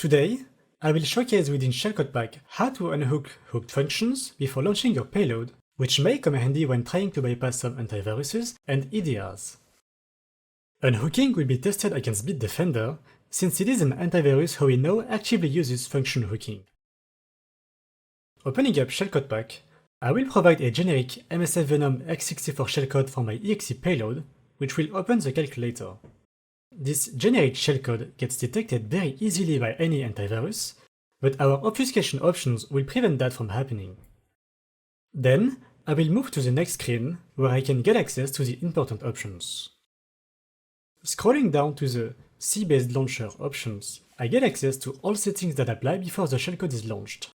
Today, I will showcase within ShellcodePack how to unhook hooked functions before launching your payload, which may come handy when trying to bypass some antiviruses and EDRs. Unhooking will be tested against Bitdefender, since it is an antivirus who we know actively uses function hooking. Opening up ShellcodePack, I will provide a generic MSFvenom x64 shellcode for my exe payload, which will open the calculator. This generic shellcode gets detected very easily by any antivirus, but our obfuscation options will prevent that from happening. Then, I will move to the next screen, where I can get access to the important options. Scrolling down to the C-based launcher options, I get access to all settings that apply before the shellcode is launched.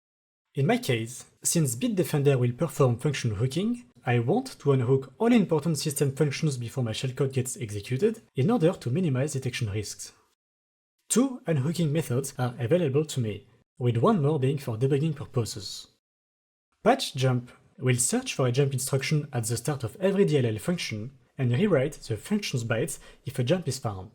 In my case, since Bitdefender will perform function hooking, I want to unhook all important system functions before my shellcode gets executed in order to minimize detection risks. Two unhooking methods are available to me, with one more being for debugging purposes. Patch jump will search for a jump instruction at the start of every DLL function and rewrite the function's bytes if a jump is found.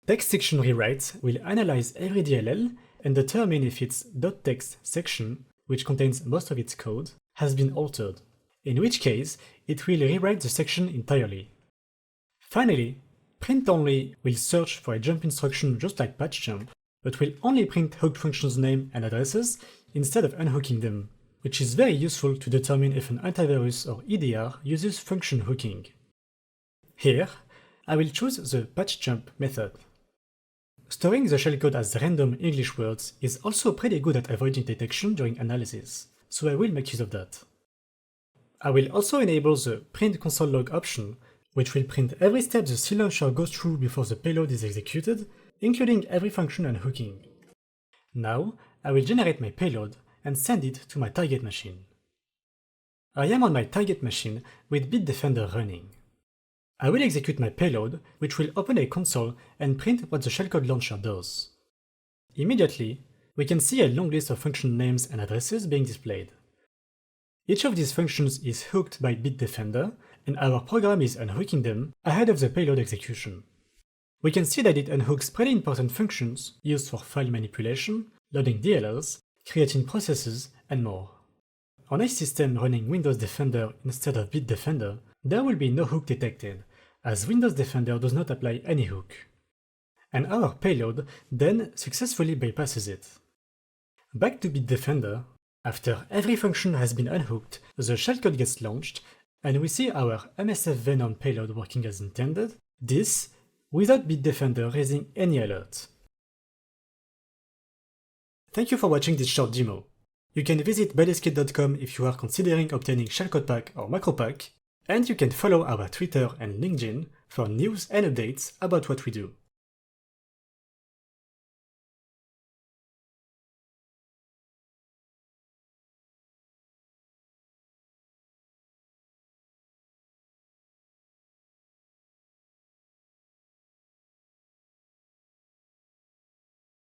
Text section rewrite will analyze every DLL and determine if its .text section, which contains most of its code, has been altered, in which case it will rewrite the section entirely. Finally, print only will search for a jump instruction just like patch jump, but will only print hooked functions' name and addresses instead of unhooking them, which is very useful to determine if an antivirus or EDR uses function hooking. Here, I will choose the patch jump method. Storing the shellcode as random English words is also pretty good at avoiding detection during analysis, so I will make use of that. I will also enable the print console log option, which will print every step the C launcher goes through before the payload is executed, including every function unhooking. Now, I will generate my payload and send it to my target machine. I am on my target machine with Bitdefender running. I will execute my payload, which will open a console and print what the shellcode launcher does. Immediately, we can see a long list of function names and addresses being displayed. Each of these functions is hooked by Bitdefender, and our program is unhooking them ahead of the payload execution. We can see that it unhooks pretty important functions used for file manipulation, loading DLLs, creating processes, and more. On a system running Windows Defender instead of Bitdefender, there will be no hook detected, as Windows Defender does not apply any hook. And our payload then successfully bypasses it. Back to Bitdefender, after every function has been unhooked, the shellcode gets launched, and we see our MSFvenom payload working as intended, this without Bitdefender raising any alert. Thank you for watching this short demo. You can visit byleskkit.com if you are considering obtaining ShellcodePack or MacroPack, and you can follow our Twitter and LinkedIn for news and updates about what we do.